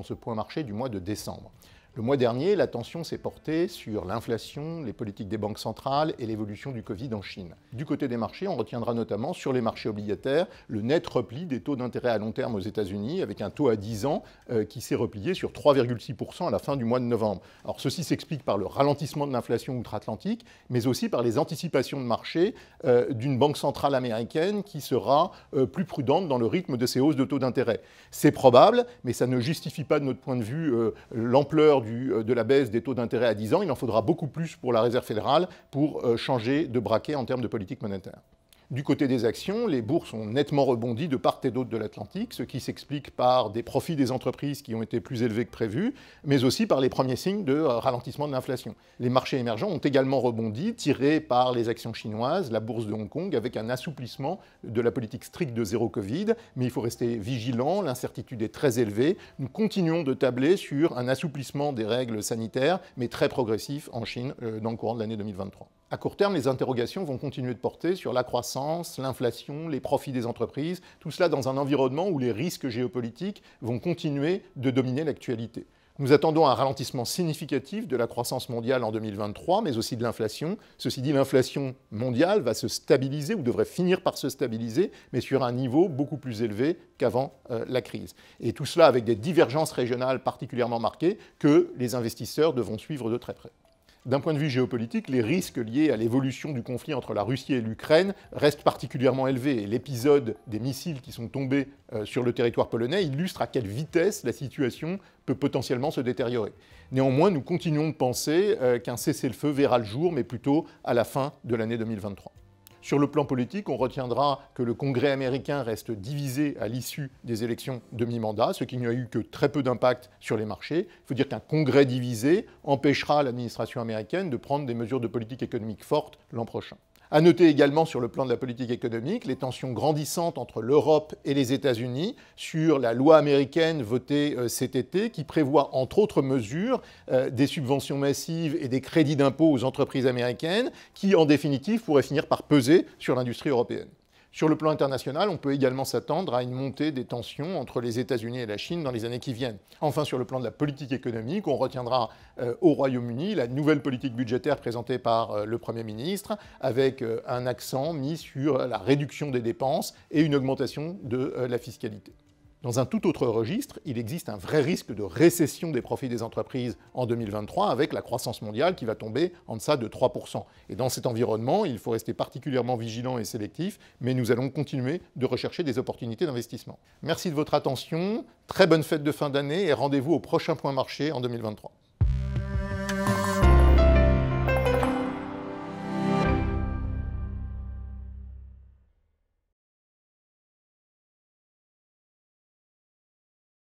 ce point marché du mois de décembre. Le mois dernier, l'attention s'est portée sur l'inflation, les politiques des banques centrales et l'évolution du Covid en Chine. Du côté des marchés, on retiendra notamment sur les marchés obligataires le net repli des taux d'intérêt à long terme aux États-Unis, avec un taux à 10 ans qui s'est replié sur 3,6% à la fin du mois de novembre. Alors ceci s'explique par le ralentissement de l'inflation outre-Atlantique, mais aussi par les anticipations de marché d'une banque centrale américaine qui sera plus prudente dans le rythme de ses hausses de taux d'intérêt. C'est probable, mais ça ne justifie pas de notre point de vue l'ampleur de la baisse des taux d'intérêt à 10 ans. Il en faudra beaucoup plus pour la Réserve fédérale pour changer de braquet en termes de politique monétaire. Du côté des actions, les bourses ont nettement rebondi de part et d'autre de l'Atlantique, ce qui s'explique par des profits des entreprises qui ont été plus élevés que prévu, mais aussi par les premiers signes de ralentissement de l'inflation. Les marchés émergents ont également rebondi, tirés par les actions chinoises, la bourse de Hong Kong, avec un assouplissement de la politique stricte de zéro Covid, mais il faut rester vigilant, l'incertitude est très élevée. Nous continuons de tabler sur un assouplissement des règles sanitaires, mais très progressif en Chine dans le courant de l'année 2023. À court terme, les interrogations vont continuer de porter sur la croissance, l'inflation, les profits des entreprises, tout cela dans un environnement où les risques géopolitiques vont continuer de dominer l'actualité. Nous attendons un ralentissement significatif de la croissance mondiale en 2023, mais aussi de l'inflation. Ceci dit, l'inflation mondiale va se stabiliser, ou devrait finir par se stabiliser, mais sur un niveau beaucoup plus élevé qu'avant la crise. Et tout cela avec des divergences régionales particulièrement marquées que les investisseurs devront suivre de très près. D'un point de vue géopolitique, les risques liés à l'évolution du conflit entre la Russie et l'Ukraine restent particulièrement élevés. Et l'épisode des missiles qui sont tombés sur le territoire polonais illustre à quelle vitesse la situation peut potentiellement se détériorer. Néanmoins, nous continuons de penser qu'un cessez-le-feu verra le jour, mais plutôt à la fin de l'année 2023. Sur le plan politique, on retiendra que le Congrès américain reste divisé à l'issue des élections de mi-mandat, ce qui n'a eu que très peu d'impact sur les marchés. Il faut dire qu'un Congrès divisé empêchera l'administration américaine de prendre des mesures de politique économique fortes l'an prochain. À noter également sur le plan de la politique économique les tensions grandissantes entre l'Europe et les États-Unis sur la loi américaine votée cet été qui prévoit entre autres mesures des subventions massives et des crédits d'impôt aux entreprises américaines qui en définitive pourraient finir par peser sur l'industrie européenne. Sur le plan international, on peut également s'attendre à une montée des tensions entre les États-Unis et la Chine dans les années qui viennent. Enfin, sur le plan de la politique économique, on retiendra au Royaume-Uni la nouvelle politique budgétaire présentée par le Premier ministre, avec un accent mis sur la réduction des dépenses et une augmentation de la fiscalité. Dans un tout autre registre, il existe un vrai risque de récession des profits des entreprises en 2023 avec la croissance mondiale qui va tomber en deçà de 3%. Et dans cet environnement, il faut rester particulièrement vigilant et sélectif, mais nous allons continuer de rechercher des opportunités d'investissement. Merci de votre attention, très bonne fête de fin d'année et rendez-vous au prochain point marché en 2023.